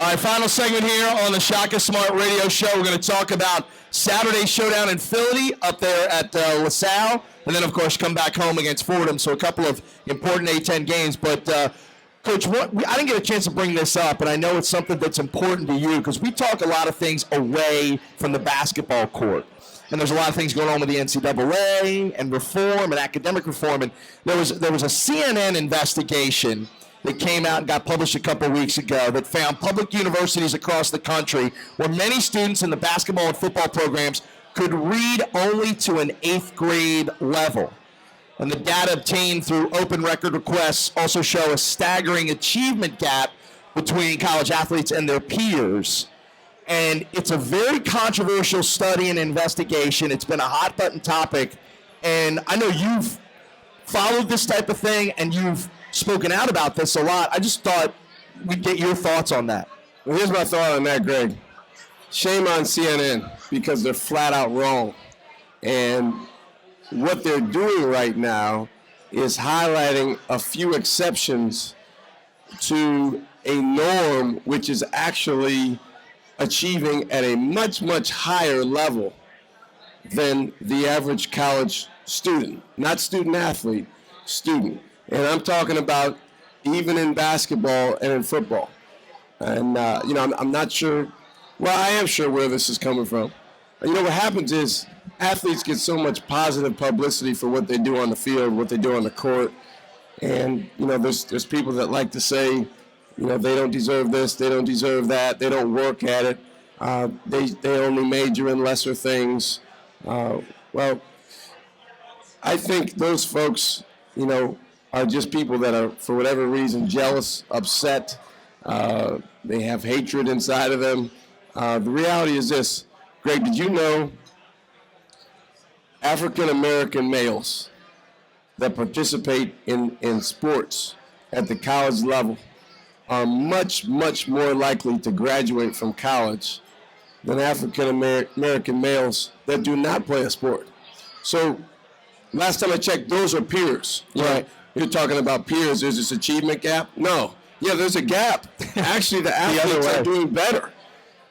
All right, final segment here on the Shaka Smart radio show. We're going to talk about Saturday's showdown in Philly up there at LaSalle, and then, of course, come back home against Fordham. So a couple of important A-10 games. But, Coach, I didn't get a chance to bring this up, and I know it's something that's important to you because we talk a lot of things away from the basketball court. And there's a lot of things going on with the NCAA and reform and academic reform. And there was a CNN investigation that came out and got published a couple of weeks ago that found public universities across the country where many students in the basketball and football programs could read only to an 8th grade level. And the data obtained through open record requests also show a staggering achievement gap between college athletes and their peers. And it's a very controversial study and investigation. It's been a hot button topic. And I know you've followed this type of thing and you've spoken out about this a lot. I just thought we'd get your thoughts on that. Well, here's my thought on that, Greg. Shame on CNN because they're flat out wrong. And what they're doing right now is highlighting a few exceptions to a norm which is actually achieving at a much, much higher level than the average college student. Not student athlete, student. And I'm talking about even in basketball and in football. And, I'm not sure, well, I am sure where this is coming from. What happens is athletes get so much positive publicity for what they do on the field, what they do on the court. And, there's people that like to say, they don't deserve this, they don't deserve that, they don't work at it, they only major in lesser things. Well, I think those folks, are just people that are, for whatever reason, jealous, upset. They have hatred inside of them. The reality is this. Greg, did you know African-American males that participate in sports at the college level are much, much more likely to graduate from college than African-American males that do not play a sport? So last time I checked, those are peers. Right. You're talking about peers. There's this achievement gap? No. Yeah, there's a gap. Actually, the athletes are doing better.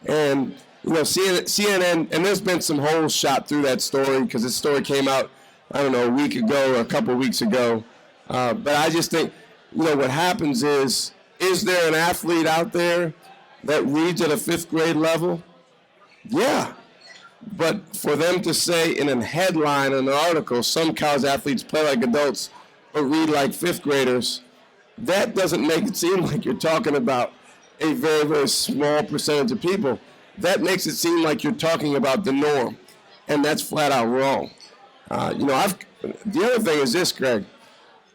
And, CNN, and there's been some holes shot through that story because this story came out, a week ago or a couple of weeks ago. But I just think, what happens is there an athlete out there that reads at a 5th grade level? Yeah. But for them to say in a headline in an article, some college athletes play like adults but read like 5th graders, that doesn't make it seem like you're talking about a very, very small percentage of people. That makes it seem like you're talking about the norm, and that's flat out wrong. The other thing is this, Greg.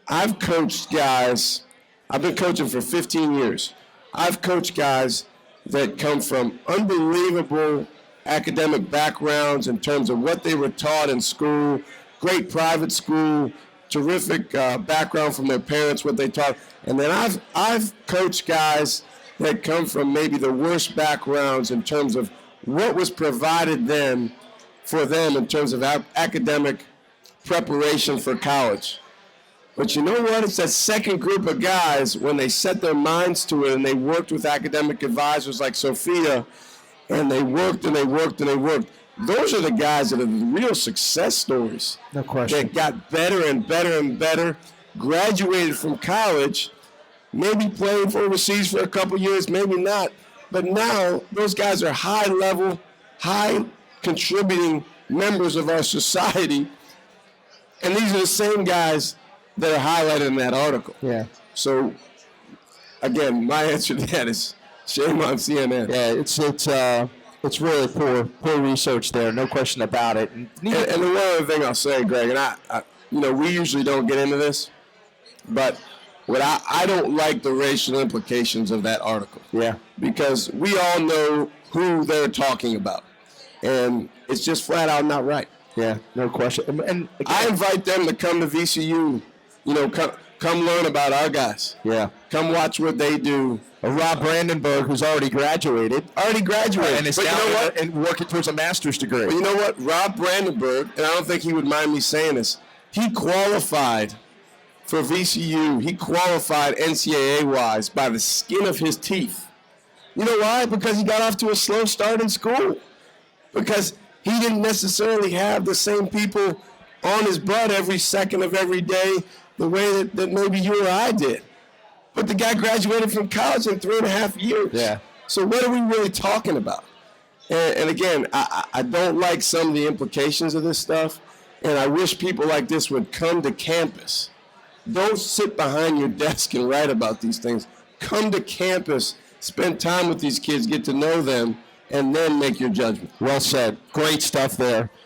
I've coached guys. I've been coaching for 15 years. I've coached guys that come from unbelievable academic backgrounds in terms of what they were taught in school, great private school, terrific background from their parents, what they taught. And then I've coached guys that come from maybe the worst backgrounds in terms of what was provided for them in terms of academic preparation for college. But you know what? It's that second group of guys, when they set their minds to it and they worked with academic advisors like Sophia, and they worked and they worked and they worked. Those are the guys that are the real success stories. No question. That got better and better and better, graduated from college, maybe played for overseas for a couple years, maybe not. But now those guys are high-level, high-contributing members of our society. And these are the same guys that are highlighted in that article. Yeah. So, again, my answer to that is shame on CNN. Yeah, it's really poor research there, no question about it. And the one other thing I'll say, Greg, and I we usually don't get into this, but I don't like the racial implications of that article. Yeah. Because we all know who they're talking about, and it's just flat out not right. Yeah, no question. And again, I invite them to come to VCU, come learn about our guys. Yeah. Come watch what they do. Rob Brandenburg, who's already graduated. And is now and working towards a master's degree. But you know what? Rob Brandenburg, and I don't think he would mind me saying this, he qualified for VCU. He qualified NCAA-wise by the skin of his teeth. You know why? Because he got off to a slow start in school. Because he didn't necessarily have the same people on his butt every second of every day the way that maybe you or I did. But the guy graduated from college in 3.5 years. Yeah. So what are we really talking about? And again, I don't like some of the implications of this stuff, and I wish people like this would come to campus. Don't sit behind your desk and write about these things. Come to campus, spend time with these kids, get to know them, and then make your judgment. Well said. Great stuff there.